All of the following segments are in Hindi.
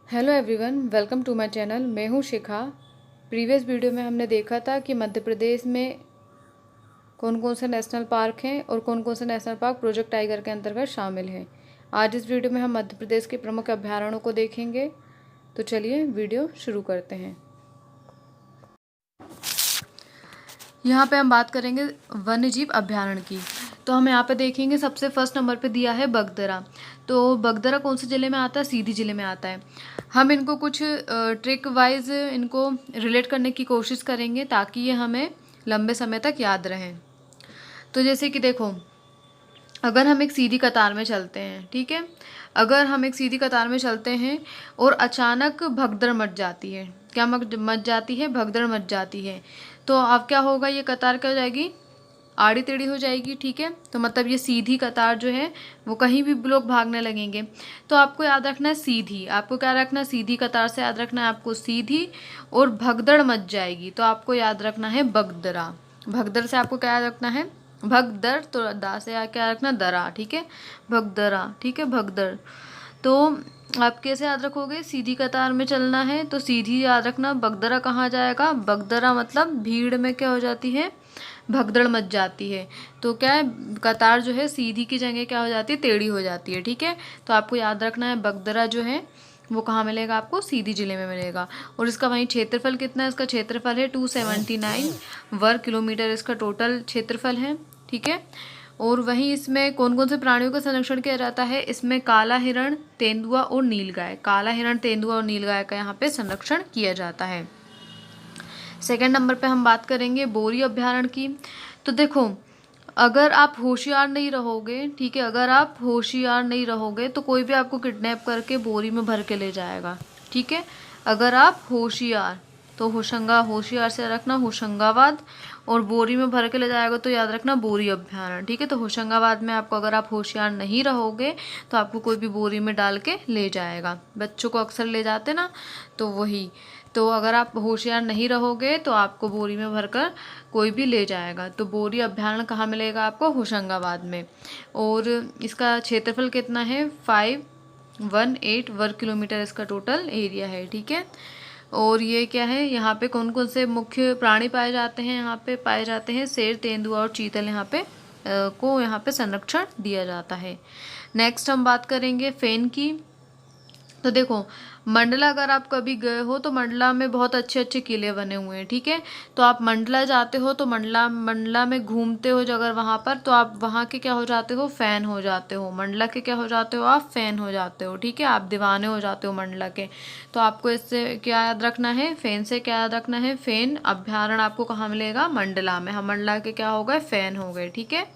Hello everyone, welcome to my channel. मैं हूँ शिखा। प्रीवियस वीडियो में हमने देखा था कि मध्य प्रदेश में कौन कौन से नेशनल पार्क हैं और कौन कौन से नेशनल पार्क प्रोजेक्ट टाइगर के अंतर्गत शामिल हैं। आज इस वीडियो में हम मध्य प्रदेश के प्रमुख अभ्यारण्यों को देखेंगे। तो चलिए वीडियो शुरू करते हैं। यहाँ पे हम बात करेंगे वन्य जीव अभ्यारण्य की। तो हम यहाँ पे देखेंगे, सबसे फर्स्ट नंबर पे दिया है बगदरा। तो बगदरा कौन से ज़िले में आता है? सीधी ज़िले में आता है। हम इनको कुछ ट्रिक वाइज इनको रिलेट करने की कोशिश करेंगे ताकि ये हमें लंबे समय तक याद रहें। तो जैसे कि देखो, अगर हम एक सीधी कतार में चलते हैं, ठीक है, अगर हम एक सीधी कतार में चलते हैं और अचानक भगदड़ मच जाती है, क्या मच जाती है? भगदड़ मच जाती है। तो अब क्या होगा? ये कतार क्या हो जाएगी? आड़ी टेढ़ी हो जाएगी, ठीक है। तो मतलब ये सीधी कतार जो है वो कहीं भी लोग भागने लगेंगे। तो आपको याद रखना है सीधी, आपको क्या रखना है? सीधी कतार से याद रखना है आपको सीधी, और भगदड़ मच जाएगी तो आपको याद रखना है बगदरा। भगदड़ से आपको क्या याद रखना है? भगदड़, तो दा से क्या रखना? दरा, ठीक है, भगदरा, ठीक है, भगदड़। तो आप कैसे याद रखोगे? सीधी कतार में चलना है तो सीधी याद रखना। बगदरा कहाँ जाएगा? बगदरा मतलब भीड़ में क्या हो जाती है? भगदड़ मच जाती है। तो क्या है? कतार जो है सीधी की जगह क्या हो जाती है? टेढ़ी हो जाती है, ठीक है। तो आपको याद रखना है बगदरा जो है वो कहाँ मिलेगा? आपको सीधी जिले में मिलेगा। और इसका वहीं क्षेत्रफल कितना है? इसका क्षेत्रफल है 279 वर्ग किलोमीटर, इसका टोटल क्षेत्रफल है, ठीक है। और वहीं इसमें कौन कौन से प्राणियों का संरक्षण किया जाता है? इसमें काला हिरण, तेंदुआ और नीलगाय, काला हिरण, तेंदुआ और नीलगाय का यहाँ पे संरक्षण किया जाता है। सेकंड नंबर पे हम बात करेंगे बोरी अभ्यारण्य की। तो देखो, अगर आप होशियार नहीं रहोगे, ठीक है, अगर आप होशियार नहीं रहोगे तो कोई भी आपको किडनैप करके बोरी में भर के ले जाएगा, ठीक है। अगर आप होशियार, तो होशियार से रखना होशंगाबाद, और बोरी में भर के ले जाएगा तो याद रखना बोरी अभ्यारण्य, ठीक है। तो होशंगाबाद में आपको, अगर आप होशियार नहीं रहोगे तो आपको कोई भी बोरी में डाल के ले जाएगा। बच्चों को अक्सर ले जाते ना, तो वही। तो अगर आप होशियार नहीं रहोगे तो आपको बोरी में भरकर कोई भी ले जाएगा। तो बोरी अभ्यारण्य कहाँ मिलेगा आपको? होशंगाबाद में। और इसका क्षेत्रफल कितना है? 518 वर्ग किलोमीटर इसका टोटल एरिया है, ठीक है। और ये क्या है? यहाँ पे कौन कौन से मुख्य प्राणी पाए जाते हैं? यहाँ पे पाए जाते हैं शेर, तेंदुआ और चीतल, यहाँ पे को यहाँ पे संरक्षण दिया जाता है। नेक्स्ट हम बात करेंगे फेन की। तो देखो, मंडला अगर आप कभी गए हो तो मंडला में बहुत अच्छे अच्छे किले बने हुए हैं, ठीक है। तो आप मंडला जाते हो तो मंडला मंडला में घूमते हो अगर वहाँ पर, तो आप वहाँ के क्या हो जाते हो? फैन हो जाते हो। मंडला के क्या हो जाते हो? आप फैन हो जाते हो, ठीक है, आप दीवाने हो जाते हो मंडला के। तो आपको इससे क्या याद रखना है? फैन से क्या याद रखना है? फैन अभ्यारण्य आपको कहाँ मिलेगा? मंडला में। हम मंडला के क्या हो गए? फैन हो गए, ठीक है।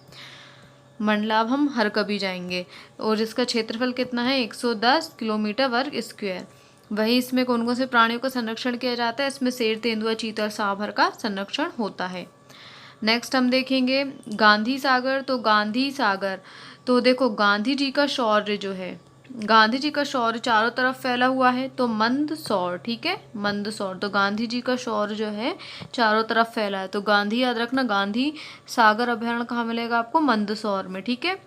मंडला अब हम हर कभी जाएंगे। और इसका क्षेत्रफल कितना है? 110 किलोमीटर वर्ग स्क्वायर। वही इसमें कौन कौन से प्राणियों का संरक्षण किया जाता है? इसमें शेर, तेंदुआ, चीता और सांभर का संरक्षण होता है। नेक्स्ट हम देखेंगे गांधी सागर। तो गांधी सागर, तो देखो, गांधी जी का शौर्य जो है, गांधी जी का शौर्य चारों तरफ फैला हुआ है, तो मंदसौर, ठीक है, मंदसौर। तो गांधी जी का शौर्य जो है चारों तरफ फैला है, तो गांधी याद रखना। गांधी सागर अभ्यारण्य कहाँ मिलेगा आपको? मंदसौर में, ठीक है।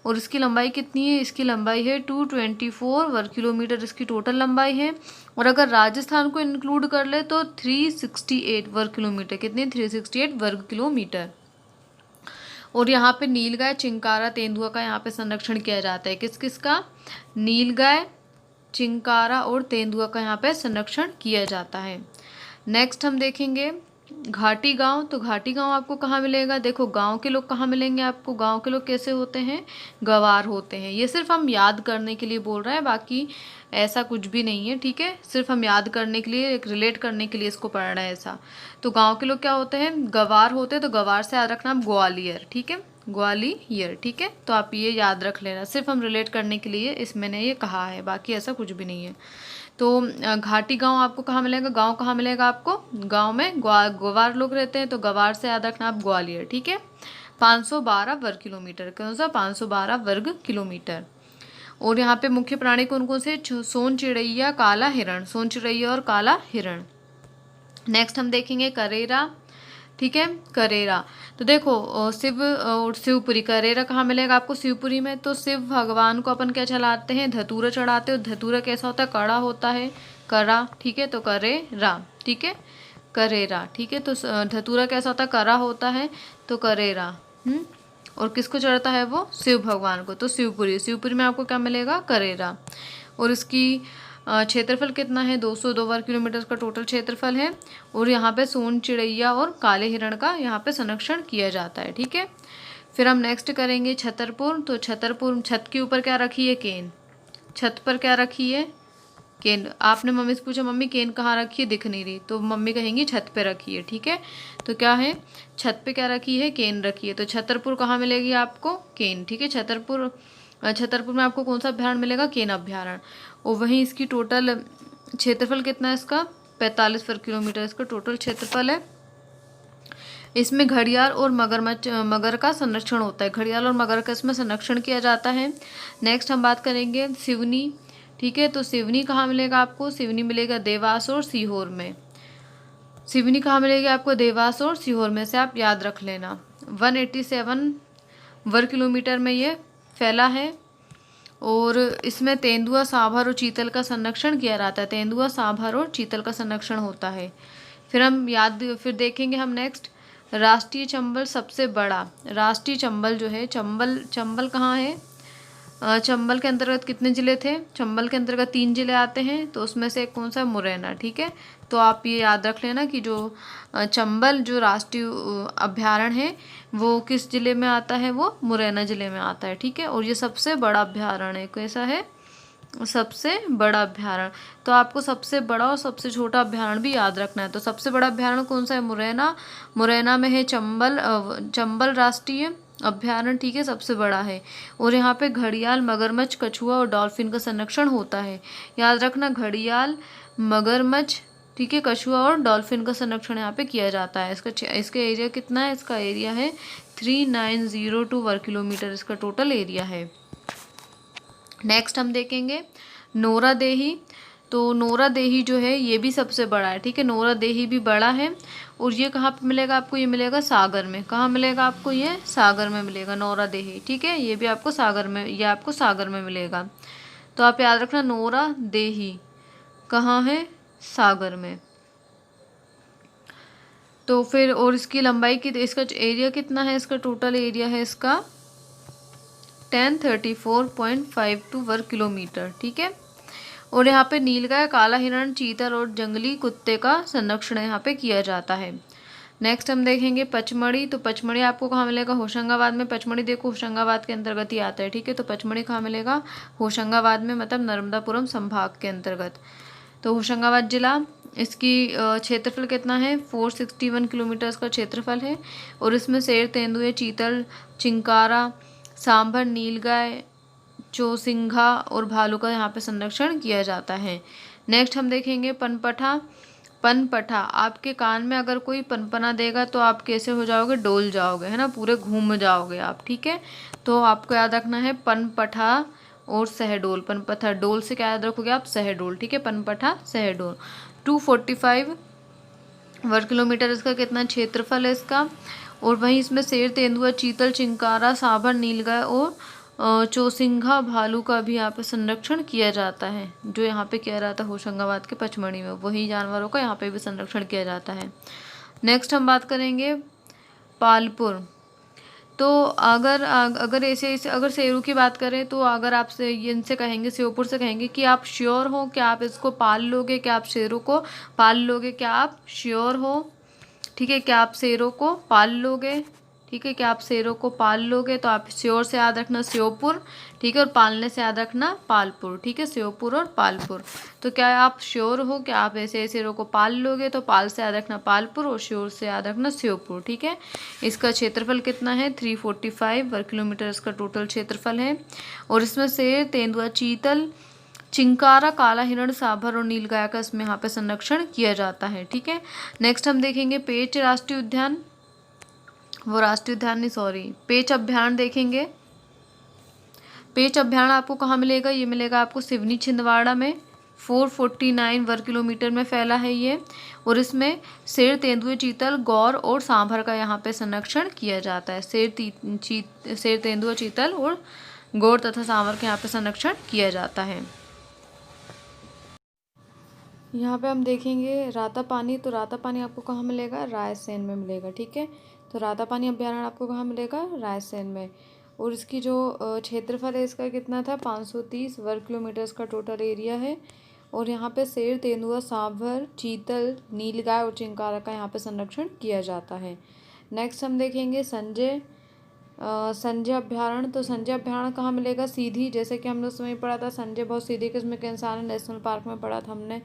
और इसकी लंबाई कितनी है? इसकी लंबाई है 224 वर्ग किलोमीटर, इसकी टोटल लंबाई है। और अगर राजस्थान को इंक्लूड कर ले तो 368 वर्ग किलोमीटर। कितनी? 368 वर्ग किलोमीटर। और यहाँ पे नीलगाय, चिंकारा, तेंदुआ का यहाँ पे संरक्षण किया जाता है। किस किस का? नीलगाय, चिंकारा और तेंदुआ का यहाँ पे संरक्षण किया जाता है। नेक्स्ट हम देखेंगे घाटी गांव। तो घाटी गांव आपको कहाँ मिलेगा? देखो, गांव के लोग कहाँ मिलेंगे आपको? गांव के लोग कैसे होते हैं? गवार होते हैं। ये सिर्फ हम याद करने के लिए बोल रहे हैं, बाकी ऐसा कुछ भी नहीं है, ठीक है। सिर्फ हम याद करने के लिए, एक रिलेट करने के लिए इसको पढ़ रहे हैं ऐसा। तो गांव के लोग क्या होते हैं? गवार होते हैं। तो गवार से याद रखना आप ग्वालियर, ठीक है, ग्वालियर, ठीक है। तो आप ये याद रख लेना, सिर्फ हम रिलेट करने के लिए इस मैंने ये कहा है, बाकी ऐसा कुछ भी नहीं है। तो घाटी गांव आपको कहाँ मिलेगा? गांव कहाँ मिलेगा आपको? गांव में गवार लोग रहते हैं, तो गवार से याद रखना आप ग्वालियर, ठीक है। 512 वर्ग किलोमीटर, कौन सा? 512 वर्ग किलोमीटर। और यहाँ पे मुख्य प्राणी कौन कौन से? सोन चिड़ैया, काला हिरण, सोन चिड़ैया और काला हिरण। नेक्स्ट हम देखेंगे करेरा। ठीक है, करेरा। तो देखो शिव और शिवपुरी, करेरा कहाँ मिलेगा आपको? शिवपुरी में। तो शिव भगवान को अपन क्या चढ़ाते हैं? धतूरा चढ़ाते हो। धतूरा कैसा होता है? कड़ा होता है, कड़ा, ठीक है, तो करेरा, ठीक है, करेरा, ठीक है। तो धतूरा कैसा होता है? कड़ा होता है, तो करेरा। और किसको चढ़ता है वो? शिव भगवान को। तो शिवपुरी, शिवपुरी में आपको क्या मिलेगा? करेरा। और इसकी क्षेत्रफल कितना है? 202 वर्ग किलोमीटर का टोटल क्षेत्रफल है। और यहाँ पे सोन चिड़ैया और काले हिरण का यहाँ पे संरक्षण किया जाता है, ठीक है। फिर हम नेक्स्ट करेंगे छतरपुर। तो छतरपुर, छत के ऊपर क्या रखी है? केन। छत पर क्या रखी है? केन। आपने मम्मी से पूछा मम्मी केन कहाँ रखी है? दिख नहीं रही, तो मम्मी कहेंगी छत पे रखी है, ठीक है। तो क्या है? छत पे क्या रखी है? केन रखी है। तो छतरपुर कहाँ मिलेगी आपको? केन, ठीक है। छतरपुर में आपको कौन सा अभ्यारण्य मिलेगा? केन अभ्यारण्य। और वहीं इसकी टोटल क्षेत्रफल कितना है इसका? 45 वर्ग किलोमीटर इसका टोटल क्षेत्रफल है। इसमें घड़ियाल और मगर का संरक्षण होता है। घड़ियाल और मगर का इसमें संरक्षण किया जाता है। नेक्स्ट हम बात करेंगे सिवनी, ठीक है। तो सिवनी कहाँ मिलेगा आपको? सिवनी मिलेगा देवास और सीहोर में। सिवनी कहाँ मिलेगी आपको? देवास और सीहोर में, से आप याद रख लेना। 187 वर्ग किलोमीटर में ये फैला है। और इसमें तेंदुआ, सांभर और चीतल का संरक्षण किया जाता है। तेंदुआ, सांभर और चीतल का संरक्षण होता है। फिर देखेंगे हम नेक्स्ट राष्ट्रीय चंबल सबसे बड़ा। राष्ट्रीय चंबल जो है, चंबल कहाँ है? चंबल के अंतर्गत कितने ज़िले थे? चंबल के अंतर्गत 3 ज़िले आते हैं। तो उसमें से एक कौन सा? मुरैना, ठीक है। तो आप ये याद रख लेना कि जो चंबल जो राष्ट्रीय अभ्यारण्य है वो किस ज़िले में आता है? वो मुरैना ज़िले में आता है, ठीक है। और ये सबसे बड़ा अभ्यारण्य है। कैसा है? सबसे बड़ा अभ्यारण्य। तो आपको सबसे बड़ा और सबसे छोटा अभ्यारण्य भी याद रखना है। तो सबसे बड़ा अभ्यारण्य कौन सा है? मुरैना। मुरैना में है चंबल राष्ट्रीय अभ्यारण्य, ठीक है, सबसे बड़ा है। और यहाँ पे घड़ियाल, मगरमच्छ, कछुआ और डॉल्फिन का संरक्षण होता है। याद रखना, घड़ियाल, मगरमच्छ, ठीक है, कछुआ और डॉल्फिन का संरक्षण यहाँ पे किया जाता है। इसका एरिया कितना है? इसका एरिया है 3902 वर्ग किलोमीटर इसका टोटल एरिया है। नेक्स्ट हम देखेंगे नोरा देही। तो नोरा देही जो है ये भी सबसे बड़ा है, ठीक है। नोरा देही भी बड़ा है। और ये कहाँ पे मिलेगा आपको? ये मिलेगा सागर में। कहाँ मिलेगा आपको? ये सागर में मिलेगा नोरा देही, ठीक है। ये भी आपको सागर में, ये आपको सागर में मिलेगा। तो आप याद रखना नोरा देही कहाँ है? सागर में। तो फिर और इसकी लंबाई की, इसका एरिया कितना है? इसका टोटल एरिया है इसका 1034.52 वर्ग किलोमीटर, ठीक है। और यहाँ पे नीलगाय, काला हिरण, चीतल और जंगली कुत्ते का संरक्षण यहाँ पे किया जाता है। नेक्स्ट हम देखेंगे पचमढ़ी। तो पचमढ़ी आपको कहाँ मिलेगा? होशंगाबाद में। पचमढ़ी देखो होशंगाबाद के अंतर्गत ही आता है, ठीक है। तो पचमढ़ी कहाँ मिलेगा? होशंगाबाद में, मतलब नर्मदापुरम संभाग के अंतर्गत। तो होशंगाबाद जिला, इसकी क्षेत्रफल कितना है? 461 किलोमीटर का क्षेत्रफल है। और इसमें शेर, तेंदुए, चीतल, चिंकारा, सांभर, नीलगाय, चौसिंघा और भालू का यहाँ पे संरक्षण किया जाता है। नेक्स्ट हम देखेंगे पनपठा। पनपठा, आपके कान में अगर कोई पनपना देगा तो आप कैसे हो जाओगे? डोल जाओगे, है ना, पूरे घूम जाओगे आप, ठीक है। तो आपको याद रखना है पनपठा और सहडोल। पनपठा, डोल से क्या याद रखोगे आप? सहडोल, ठीक है। पनपठा, सहडोल। 245 वर्ग किलोमीटर इसका कितना क्षेत्रफल है इसका। और वहीं इसमें शेर, तेंदुआ, चीतल, चिंकारा, सांभर, नीलगाय और चौसिंघा, भालू का भी यहाँ पे संरक्षण किया जाता है। जो यहाँ पे किया जाता है होशंगाबाद के पचमढ़ी में, वही जानवरों का यहाँ पे भी संरक्षण किया जाता है। नेक्स्ट हम बात करेंगे पालपुर। तो अगर अगर शेरों की बात करें तो अगर आपसे इनसे कहेंगे, श्योपुर से कहेंगे कि आप श्योर हो क्या आप इसको पाल लोगे? क्या आप शेरों को पाल लोगे? क्या आप श्योर हो? ठीक है, क्या आप शेरों को पाल लोगे? ठीक है, क्या आप शेरों को पाल लोगे? तो आप श्योर से याद रखना श्योपुर, ठीक है, और पालने से याद रखना पालपुर, ठीक है, श्योपुर और पालपुर। तो क्या आप श्योर हो कि आप ऐसे शेरों को पाल लोगे? तो पाल से याद रखना पालपुर और श्योर से याद रखना श्योपुर, ठीक है। इसका क्षेत्रफल कितना है? 345 वर्ग किलोमीटर इसका टोटल क्षेत्रफल है। और इसमें शेर, तेंदुआ, चीतल, चिंकारा, काला हिरण, सांभर और नीलगाय का इसमें यहाँ पे संरक्षण किया जाता है, ठीक है। नेक्स्ट हम देखेंगे पेंच राष्ट्रीय उद्यान। वो राष्ट्रीय उद्यान नहीं, सॉरी, पेंच अभ्यारण्य देखेंगे। पेंच अभ्यारण्य आपको कहाँ मिलेगा? ये मिलेगा आपको सिवनी छिंदवाड़ा में, 449 वर्ग किलोमीटर में फैला है ये। और इसमें शेर, तेंदुए, चीतल, गौर और सांभर का यहाँ पे संरक्षण किया जाता है। शेर, तेंदुआ, चीतल और गौर तथा सांभर का यहाँ पे संरक्षण किया जाता है। यहाँ पे हम देखेंगे रातापानी। तो रातापानी आपको कहाँ मिलेगा? रायसेन में मिलेगा, ठीक है। तो रातापानी अभ्यारण्य आपको कहाँ मिलेगा? रायसेन में। और इसकी जो क्षेत्रफल है इसका कितना था? 530 वर्ग किलोमीटर इसका टोटल एरिया है। और यहाँ पे शेर, तेंदुआ, सांभर, चीतल, नीलगाय और चिंकारा का यहाँ पे संरक्षण किया जाता है। नेक्स्ट हम देखेंगे संजय अभ्यारण्य। तो संजय अभ्यारण्य कहाँ मिलेगा? सीधी, जैसे कि हमने उसमें पढ़ा था संजय बहुत सीधी किस्म के इंसान है, नेशनल पार्क में पढ़ा था हमने।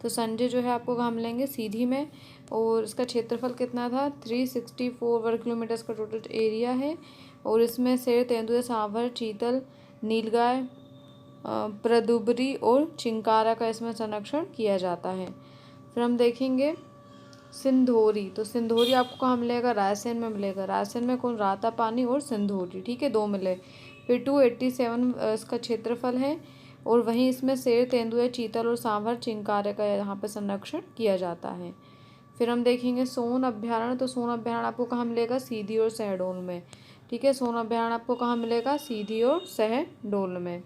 तो संजय जो है आपको कहाँ मिलेंगे? सीधी में। और इसका क्षेत्रफल कितना था? 364 वर्ग किलोमीटर इसका टोटल एरिया है। और इसमें शेर, तेंदुए, सांभर, चीतल, नीलगाय, प्रदुबरी और चिंकारा का इसमें संरक्षण किया जाता है। फिर हम देखेंगे सिंधोरी। तो सिंधोरी आपको कहाँ मिलेगा? रायसेन में मिलेगा। रायसेन में कौन? रातापानी और सिंधोरी, ठीक है, 2 मिले। फिर 287 इसका क्षेत्रफल है। और वहीं इसमें शेर, तेंदुए, चीतल और सांभर, चिंकारे का यहाँ पे संरक्षण किया जाता है। फिर हम देखेंगे सोन अभ्यारण्य। तो सोन अभ्यारण्य आपको कहाँ मिलेगा? सीधी और शहडोल में, ठीक है। सोन अभ्यारण्य आपको कहाँ मिलेगा? सीधी और शहडोल में।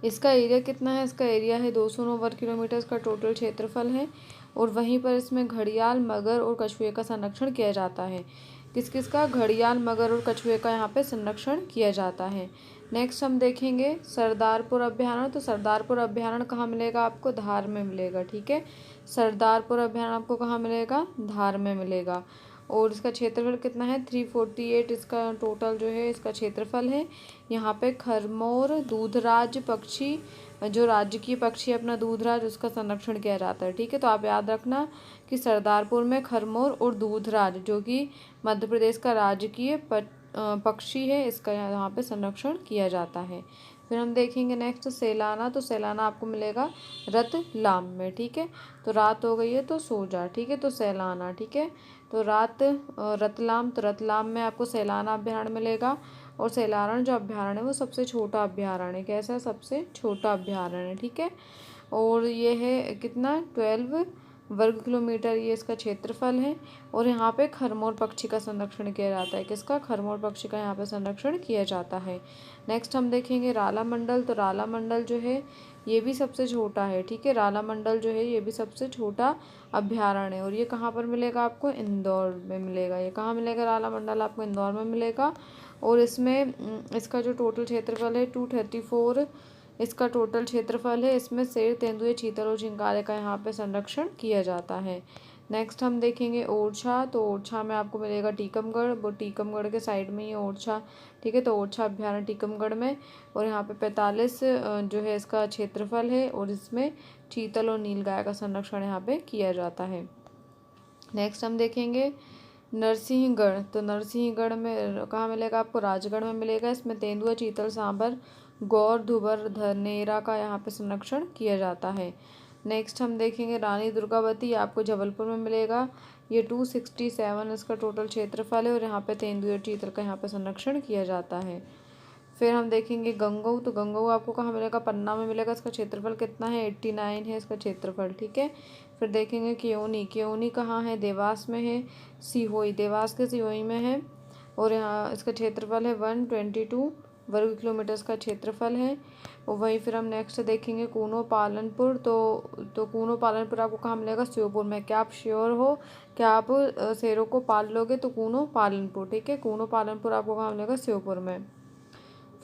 इसका एरिया कितना है? इसका एरिया है 209 वर्ग किलोमीटर इसका टोटल क्षेत्रफल है। और वहीं पर इसमें घड़ियाल, मगर और कछुए का संरक्षण किया जाता है। किस किस का? घड़ियाल, मगर और कछुए का यहाँ पे संरक्षण किया जाता है। नेक्स्ट हम देखेंगे सरदारपुर अभ्यारण्य। तो सरदारपुर अभ्यारण्य कहाँ मिलेगा आपको? धार में मिलेगा, ठीक है। सरदारपुर अभ्यारण्य आपको कहाँ मिलेगा? धार में मिलेगा। और इसका क्षेत्रफल कितना है? 348 इसका टोटल जो है इसका क्षेत्रफल है। यहाँ पे खरमोर, दूधराज पक्षी, जो राजकीय पक्षी अपना दूधराज, उसका संरक्षण किया जाता है, ठीक है। तो आप याद रखना कि सरदारपुर में खरमोर और दूधराज, जो कि मध्य प्रदेश का राजकीय पक्षी है, इसका यहाँ पे संरक्षण किया जाता है। फिर हम देखेंगे नेक्स्ट सैलाना। तो सैलाना आपको मिलेगा रतलाम में, ठीक है। तो रात हो गई है तो सो जा, ठीक है। तो सैलाना, ठीक है। तो रतलाम। तो रतलाम में आपको सैलाना अभ्यारण्य मिलेगा। और सैलाना जो अभ्यारण्य है वो सबसे छोटा अभ्यारण्य है। कैसा? सबसे छोटा अभ्यारण्य है, ठीक है। और ये है कितना? 12 वर्ग किलोमीटर ये इसका क्षेत्रफल है। और यहाँ पे खरमोर पक्षी का संरक्षण किया जाता है। किसका? खरमोर पक्षी का यहाँ पे संरक्षण किया जाता है। नेक्स्ट हम देखेंगे राला मंडल। तो राला मंडल जो है ये भी सबसे छोटा है, ठीक है। राला मंडल जो है ये भी सबसे छोटा अभ्यारण्य है। और ये कहाँ पर मिलेगा आपको? इंदौर में मिलेगा। ये कहाँ मिलेगा? राला मंडल आपको इंदौर में मिलेगा। और इसमें इसका जो टोटल क्षेत्रफल है 234 इसका टोटल क्षेत्रफल है। इसमें शेर, तेंदुए, चीतल और चिंकारे का यहाँ पे संरक्षण किया जाता है। नेक्स्ट हम देखेंगे ओरछा। तो ओरछा में आपको मिलेगा टीकमगढ़। वो टीकमगढ़ के साइड में ही ओरछा, ठीक है। तो ओरछा अभ्यारण्य टीकमगढ़ में। और यहाँ पे 45 जो है इसका क्षेत्रफल है। और इसमें चीतल और नीलगाय का संरक्षण यहाँ पे किया जाता है। नेक्स्ट हम देखेंगे नरसिंहगढ़। तो नरसिंहगढ़ में कहाँ मिलेगा आपको? राजगढ़ में मिलेगा। इसमें तेंदुआ, चीतल, सांभर, गौर, धुबर, धनेरा का यहाँ पे संरक्षण किया जाता है। नेक्स्ट हम देखेंगे रानी दुर्गावती। आपको जबलपुर में मिलेगा। ये 267 इसका टोटल क्षेत्रफल है। और यहाँ पे तेंदुए और चीतल का यहाँ पे संरक्षण किया जाता है। फिर हम देखेंगे गंगऊ। तो गंगऊ आपको कहाँ मिलेगा? पन्ना में मिलेगा। इसका क्षेत्रफल कितना है? 89 है इसका क्षेत्रफल, ठीक है। फिर देखेंगे केयोनी। केयोनी कहाँ है? देवास में है। सिहोई, देवास के सिहोई में है। और यहाँ इसका क्षेत्रफल है 122 वर्ग किलोमीटर इसका क्षेत्रफल है। और वहीं फिर हम नेक्स्ट देखेंगे कूनो पालनपुर। तो कूनो पालनपुर आपको कहाँ मिलेगा? श्योपुर में। क्या आप श्योर हो? क्या आप शेरों को पाल लोगे? तो कूनो पालनपुर, ठीक है। कूनो पालनपुर आपको कहाँ मिलेगा? श्योपुर में।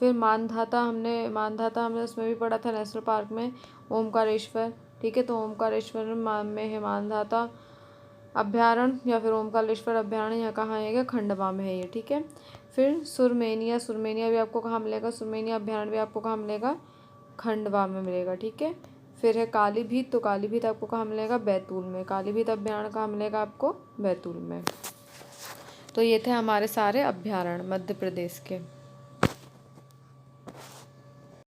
फिर मानधाता हमने उसमें भी पढ़ा था नेशनल पार्क में, ओमकारेश्वर, ठीक है। तो ओमकारेश्वर में है मानधाता अभ्यारण्य या फिर ओमकारेश्वर अभ्यारण्य। यहाँ कहाँ है? खंडवा में है ये, ठीक है। फिर सुरमेनिया भी आपको कहाँ मिलेगा? सुरमेनिया अभ्यारण्य भी आपको कहाँ मिलेगा? खंडवा में मिलेगा, ठीक है। फिर है कालीभीत। तो कालीभीत आपको कहाँ मिलेगा? बैतूल में। कालीभीत अभ्यारण्य कहाँ मिलेगा आपको? बैतूल में। तो ये थे हमारे सारे अभ्यारण्य मध्य प्रदेश के।